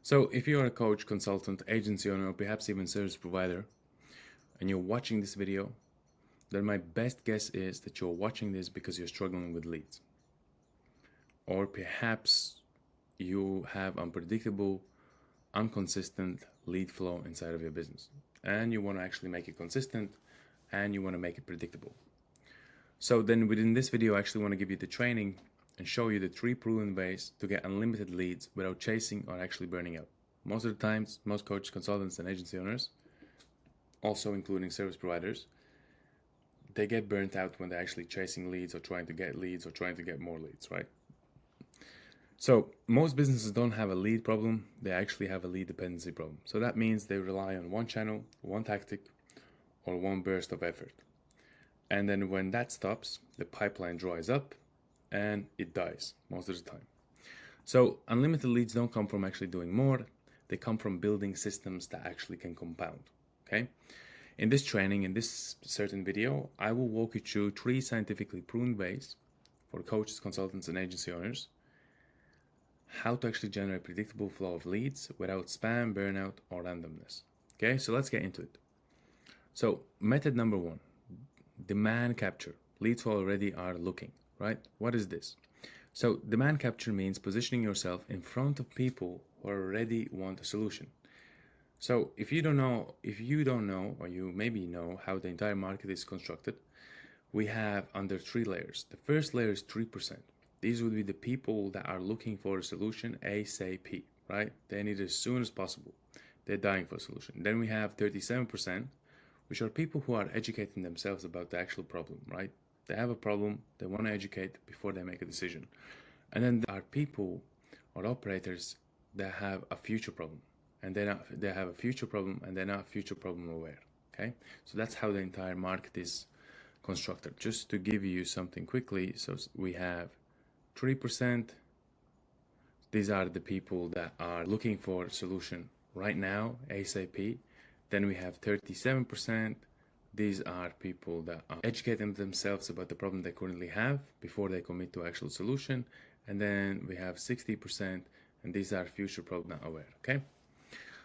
So if you're a coach, consultant, agency owner, or perhaps even service provider, and you're watching this video, then my best guess is that you're watching this because you're struggling with leads. Or perhaps you have unpredictable, inconsistent lead flow inside of your business. And you want to actually make it consistent and you want to make it predictable. So then within this video, I actually want to give you the training and show you the 3 proven ways to get unlimited leads without chasing or actually burning out. Most of the times, most coaches, consultants, and agency owners, also including service providers, they get burnt out when they're actually chasing leads or trying to get leads or trying to get more leads, right? So most businesses don't have a lead problem, they actually have a lead dependency problem. So that means they rely on one channel, one tactic, or one burst of effort. And then when that stops, the pipeline dries up and it dies most of the time. So unlimited leads don't come from actually doing more, they come from building systems that actually can compound, okay? In this training, in this certain video, I will walk you through 3 scientifically proven ways for coaches, consultants, and agency owners how to actually generate predictable flow of leads without spam, burnout, or randomness. Okay, so let's get into it. So method number 1, demand capture. Leads who already are looking, right? What is this? So demand capture means positioning yourself in front of people who already want a solution. So if you don't know, or you maybe know how the entire market is constructed, we have under 3 layers. The first layer is 3%. These would be the people that are looking for a solution ASAP, right? They need it as soon as possible. They're dying for a solution. Then we have 37%, which are people who are educating themselves about the actual problem, right? They have a problem, they want to educate before they make a decision. And then there are people or operators that have a future problem, and they have a future problem and they're not future problem aware, okay? So that's how the entire market is constructed. Just to give you something quickly, so we have 3%. These are the people that are looking for a solution right now, ASAP. Then we have 37%. These are people that are educating themselves about the problem they currently have before they commit to actual solution. And then we have 60%, and these are future problem aware, okay?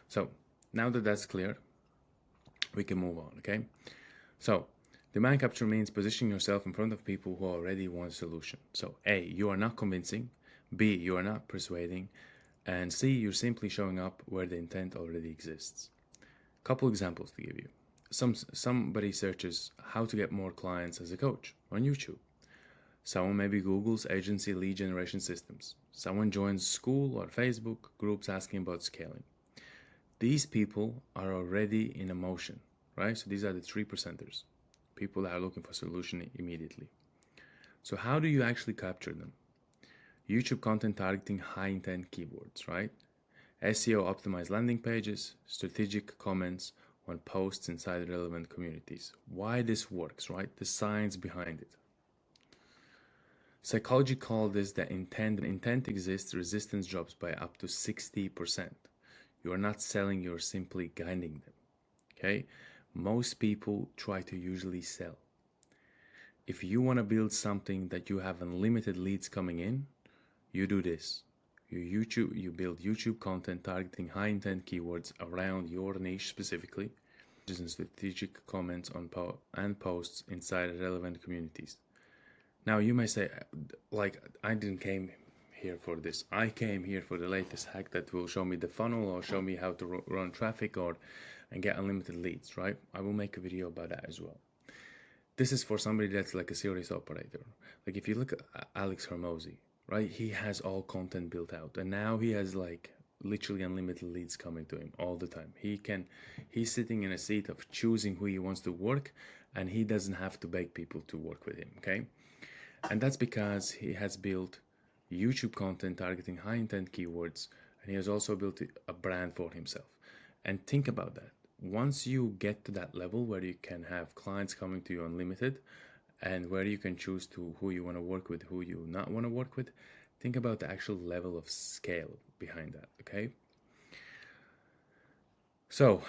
So now that that's clear, we can move on, okay? So demand capture means positioning yourself in front of people who already want a solution. So A, you are not convincing. B, you are not persuading. And C, you're simply showing up where the intent already exists. Couple examples to give you. Somebody searches how to get more clients as a coach on YouTube. Someone maybe Google's agency lead generation systems. Someone joins school or Facebook groups asking about scaling. These people are already in a motion, right? So these are the 3%ers, people that are looking for a solution immediately. So how do you actually capture them? YouTube content targeting high intent keywords, right? SEO optimized landing pages, strategic comments on posts inside relevant communities. Why this works, right? The science behind it. Psychology called this the intent. When intent exists, resistance drops by up to 60%. You are not selling, you're simply guiding them. Okay? Most people try to usually sell. If you want to build something that you have unlimited leads coming in, you do this. You build YouTube content targeting high intent keywords around your niche specifically, and strategic comments on posts inside relevant communities. Now you may say, like, I didn't came here for this. I came here for the latest hack that will show me the funnel or show me how to run traffic and get unlimited leads, right? I will make a video about that as well. This is for somebody that's like a serious operator. Like if you look at Alex Hormozy, right? He has all content built out, and now he has like literally unlimited leads coming to him all the time. He's sitting in a seat of choosing who he wants to work, and he doesn't have to beg people to work with him, okay? And that's because he has built YouTube content targeting high intent keywords, and he has also built a brand for himself. And think about that. Once you get to that level where you can have clients coming to you unlimited, and where you can choose to who you want to work with, who you not want to work with, think about the actual level of scale behind that, okay? So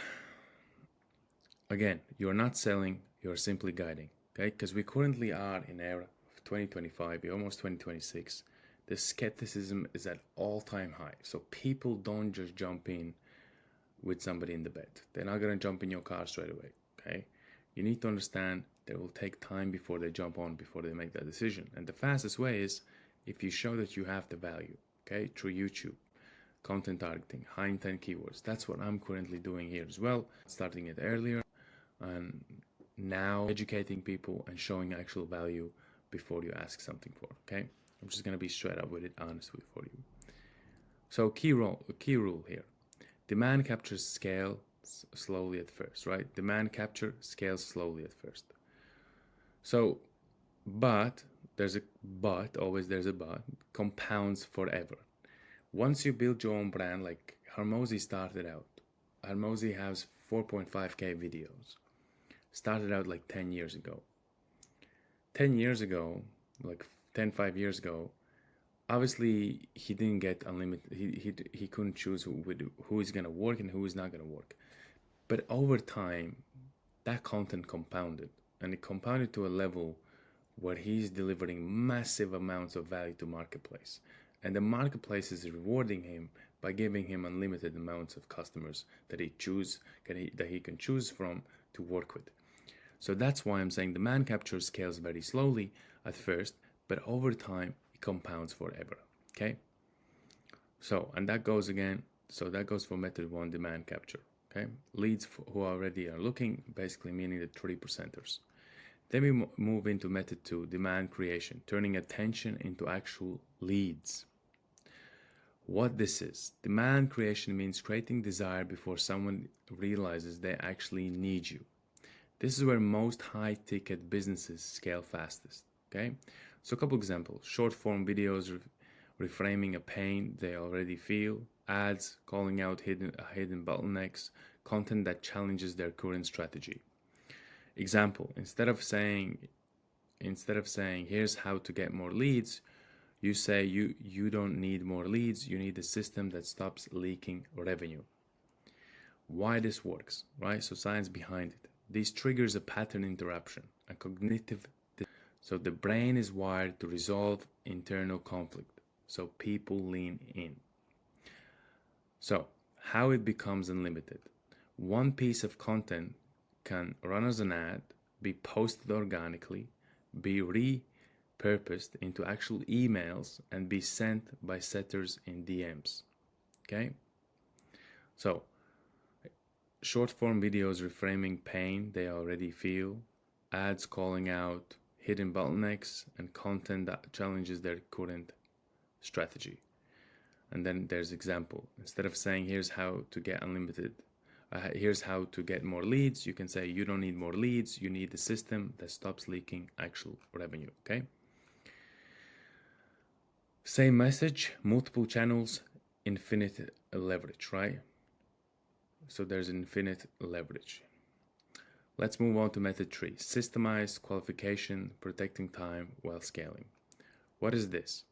again, you're not selling, you're simply guiding, okay? Because we currently are in era of 2025, we're almost 2026. the skepticism is at all-time high. So people don't just jump in with somebody in the bed. They're not going to jump in your car straight away, okay? You need to understand that it will take time before they jump on, before they make that decision. And the fastest way is if you show that you have the value, okay, through YouTube, content targeting, high intent keywords. That's what I'm currently doing here as well, starting it earlier and now educating people and showing actual value before you ask something for, okay? I'm just going to be straight up with it, honest with for you. So key rule here. Demand captures scale slowly at first, right? Demand capture scales slowly at first. So, but there's a but, always there's a but, compounds forever. Once you build your own brand, like Hormozi started out, Hormozi has 4.5k videos. Started out like 10 years ago. 10 years ago, like 5 years ago, obviously he didn't get unlimited. He couldn't choose who is gonna work and who is not gonna work. But over time, that content compounded, and it compounded to a level where he's delivering massive amounts of value to marketplace, and the marketplace is rewarding him by giving him unlimited amounts of customers that he can choose from to work with. So that's why I'm saying demand capture scales very slowly at first, but over time it compounds forever. Okay. So, and that goes again. So that goes for method 1, demand capture. Okay, leads who already are looking, basically meaning the 3%ers. Then we move into method 2, demand creation, turning attention into actual leads. What this is, demand creation means creating desire before someone realizes they actually need you. This is where most high-ticket businesses scale fastest. Okay, so a couple examples: short form videos reframing a pain they already feel, ads calling out hidden bottlenecks, content that challenges their current strategy. Example: instead of saying here's how to get more leads, you say you don't need more leads, you need a system that stops leaking revenue. Why this works, right? So science behind it. This triggers a pattern interruption, a cognitive. So the brain is wired to resolve internal conflict. So people lean in. So how it becomes unlimited. One piece of content can run as an ad, be posted organically, be repurposed into actual emails, and be sent by setters in DMs. Okay? So short form videos reframing pain they already feel, ads calling out hidden bottlenecks, and content that challenges their current strategy. And then there's example. Instead of saying here's how to get unlimited, here's how to get more leads, you can say you don't need more leads, you need a system that stops leaking actual revenue. Okay. Same message, multiple channels, infinite leverage, right? So there's infinite leverage. Let's move on to method 3, systemized qualification, protecting time while scaling. What is this?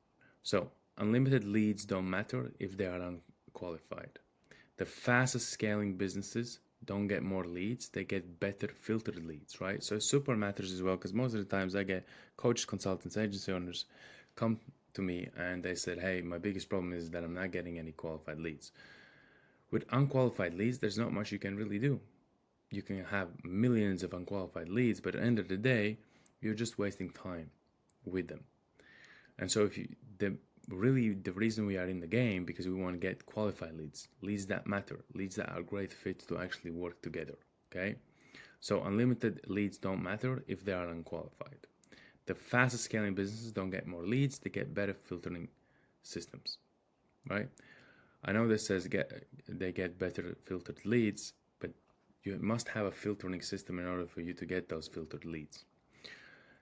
So unlimited leads don't matter if they are unqualified. The fastest scaling businesses don't get more leads, they get better filtered leads, right? So it super matters as well, because most of the times I get coaches, consultants, agency owners come to me and they said, hey, my biggest problem is that I'm not getting any qualified leads. With unqualified leads, there's not much you can really do. You can have millions of unqualified leads, but at the end of the day, you're just wasting time with them. And so the reason we are in the game, because we want to get qualified leads that matter, leads that are great fit to actually work together. Okay, so unlimited leads don't matter if they are unqualified. The fastest scaling businesses don't get more leads, they get better filtering systems, right? I know this says they get better filtered leads, but you must have a filtering system in order for you to get those filtered leads.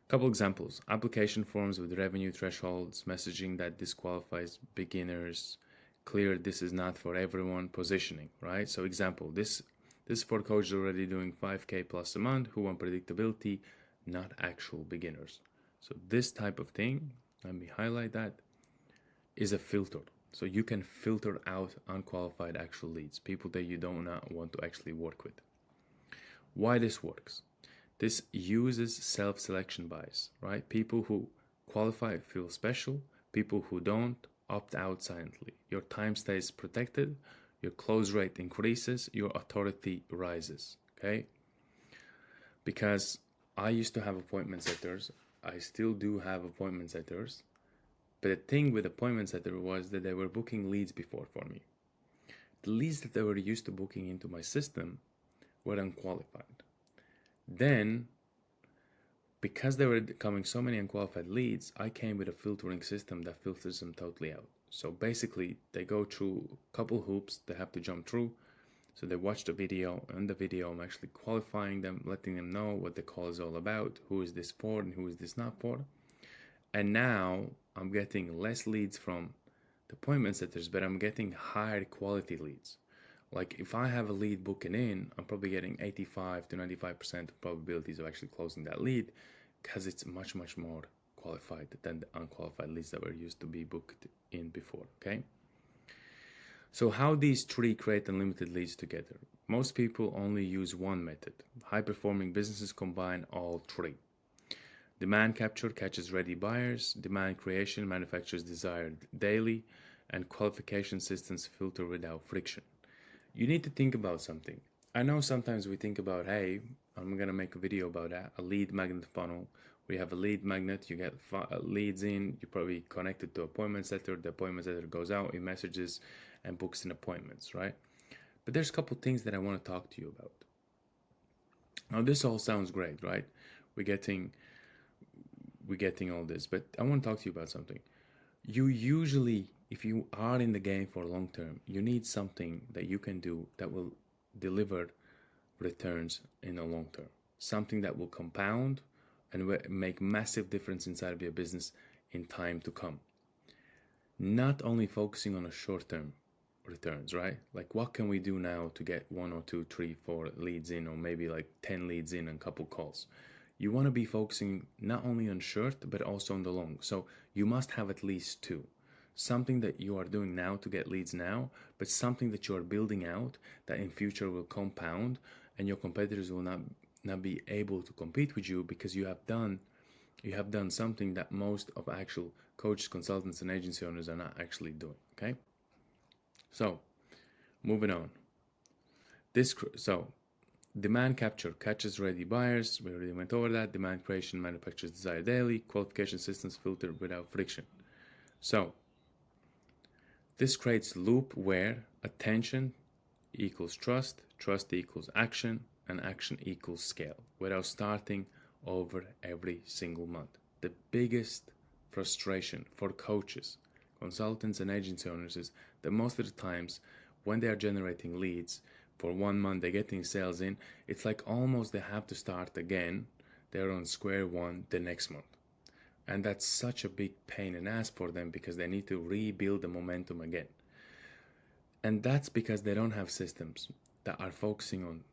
Couple examples: application forms with revenue thresholds, messaging that disqualifies beginners, clear this is not for everyone, positioning, right? So example, this for coaches already doing 5k plus a month who want predictability, not actual beginners. So this type of thing, let me highlight that, is a filter. So you can filter out unqualified actual leads, people that you don't want to actually work with. Why this works? This uses self-selection bias, right? People who qualify feel special. People who don't opt out silently. Your time stays protected, your close rate increases, your authority rises. Okay? Because I used to have appointment setters. I still do have appointment setters. But the thing with appointment setter was that they were booking leads before for me. The leads that they were used to booking into my system were unqualified. Then, because there were coming so many unqualified leads, I came with a filtering system that filters them totally out. So basically, they go through a couple hoops they have to jump through. So they watch the video, and the video I'm actually qualifying them, letting them know what the call is all about, who is this for and who is this not for. And now I'm getting less leads from the appointment setters, but I'm getting higher quality leads. Like if I have a lead booking in, I'm probably getting 85 to 95% of probabilities of actually closing that lead because it's much, much more qualified than the unqualified leads that were used to be booked in before, okay? So how these three create unlimited leads together? Most people only use one method. High-performing businesses combine all three. Demand capture catches ready buyers, demand creation manufactures desired daily, and qualification systems filter without friction. You need to think about something. I know sometimes we think about, hey, I'm going to make a video about that, a lead magnet funnel. We have a lead magnet, you get leads in, you probably connected to appointment setter, the appointment setter goes out, it messages and books in appointments, right? But there's a couple things that I want to talk to you about. Now this all sounds great, right? We're getting all this, but I want to talk to you about something. You usually, if you are in the game for long term, you need something that you can do that will deliver returns in the long term. Something that will compound and make massive difference inside of your business in time to come. Not only focusing on a short-term returns, right? Like what can we do now to get 1 or 2, 3, 4 leads in, or maybe like 10 leads in and a couple calls. You want to be focusing not only on short, but also on the long. So you must have at least two. Something that you are doing now to get leads now, but something that you are building out that in future will compound and your competitors will not be able to compete with you because you have done something that most of actual coaches, consultants, and agency owners are not actually doing, okay? So, moving on. Demand capture catches ready buyers. We already went over that. Demand creation manufactures desire daily. Qualification systems filter without friction. So, this creates loop where attention equals trust, trust equals action, and action equals scale without starting over every single month. The biggest frustration for coaches, consultants, and agency owners is that most of the times when they are generating leads for 1 month, they're getting sales in, it's like almost they have to start again. They're on square one the next month. And that's such a big pain in the ass for them because they need to rebuild the momentum again. And that's because they don't have systems that are focusing on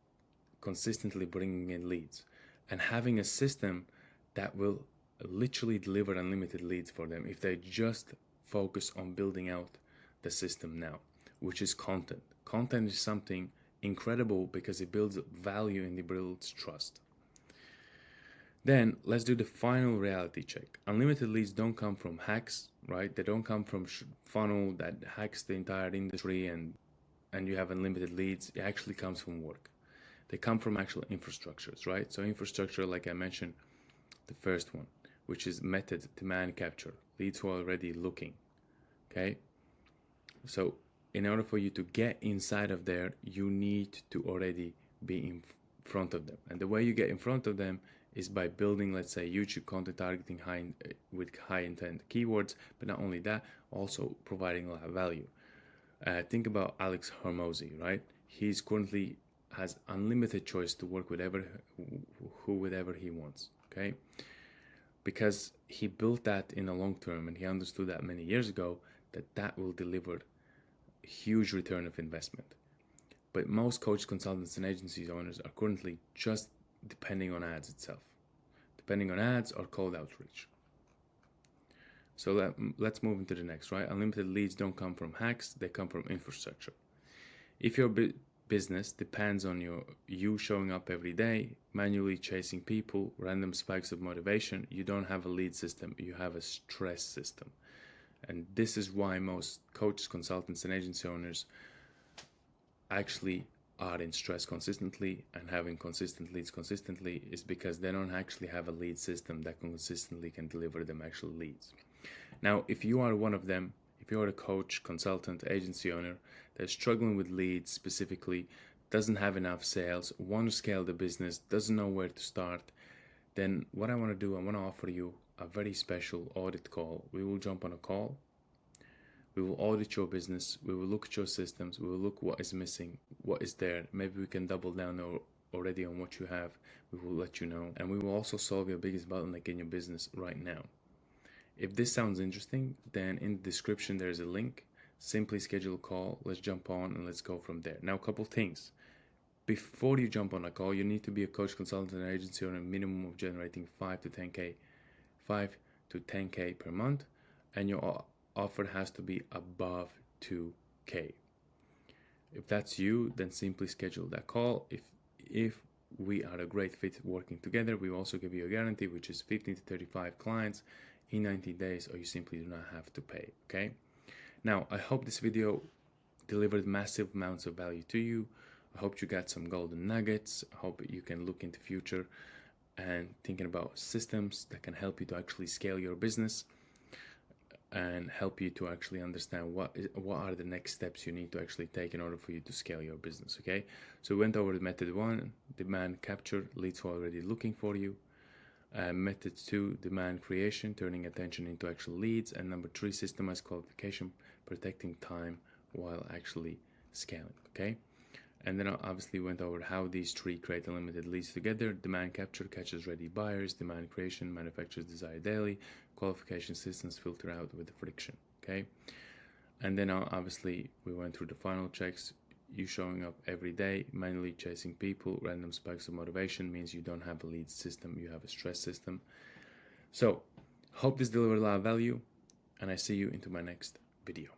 consistently bringing in leads and having a system that will literally deliver unlimited leads for them if they just focus on building out the system now, which is content. Content is something incredible because it builds value and it builds trust. Then let's do the final reality check. Unlimited leads don't come from hacks, right? They don't come from funnel that hacks the entire industry and you have unlimited leads. It actually comes from work. They come from actual infrastructures, right? So infrastructure, like I mentioned, the first one, which is method demand capture, leads who are already looking, okay? So in order for you to get inside of there, you need to already be in front of them. And the way you get in front of them is by building, let's say, YouTube content targeting with high intent keywords, but not only that, also providing a lot of value. Think about Alex Hormozy, right? He's currently has unlimited choice to work with whoever he wants, okay? Because he built that in the long term and he understood that many years ago that will deliver a huge return of investment. But most coach consultants and agencies owners are currently just depending on ads itself, depending on ads or cold outreach. So let's move into the next, right? Unlimited leads don't come from hacks, they come from infrastructure. If your business depends on you showing up every day, manually chasing people, random spikes of motivation, you don't have a lead system, you have a stress system. And this is why most coaches, consultants, and agency owners actually are in stress consistently and having consistent leads consistently, is because they don't actually have a lead system that consistently can deliver them actual leads. Now, if you are one of them, if you are a coach, consultant, agency owner that's struggling with leads specifically, doesn't have enough sales, want to scale the business, doesn't know where to start, then what I want to do, I want to offer you a very special audit call. We will jump on a call. We will audit your business. We will look at your systems. We will look what is missing, what is there. Maybe we can double down already on what you have. We will let you know. And we will also solve your biggest bottleneck in your business right now. If this sounds interesting, then in the description there is a link. Simply schedule a call. Let's jump on and let's go from there. Now, a couple things. Before you jump on a call, you need to be a coach, consultant, and agency on a minimum of generating 5 to 10K per month, and your offer has to be above 2K. If that's you, then simply schedule that call. If we are a great fit working together, we also give you a guarantee, which is 15 to 35 clients in 90 days, or you simply do not have to pay. Okay. Now, I hope this video delivered massive amounts of value to you. I hope you got some golden nuggets. I hope you can look into future and thinking about systems that can help you to actually scale your business and help you to actually understand what are the next steps you need to actually take in order for you to scale your business. Okay, so we went over the method 1, demand capture, leads who are already looking for you. Method 2, demand creation, turning attention into actual leads. And number 3, systemized qualification, protecting time while actually scaling. Okay, and then I obviously went over how these 3 create unlimited leads together. Demand capture catches ready buyers. Demand creation manufactures desire daily. Qualification systems filter out with the friction. Okay, and then obviously we went through the final checks. You showing up every day, manually chasing people, random spikes of motivation means you don't have a lead system, you have a stress system. So hope this delivered a lot of value, and I see you into my next video.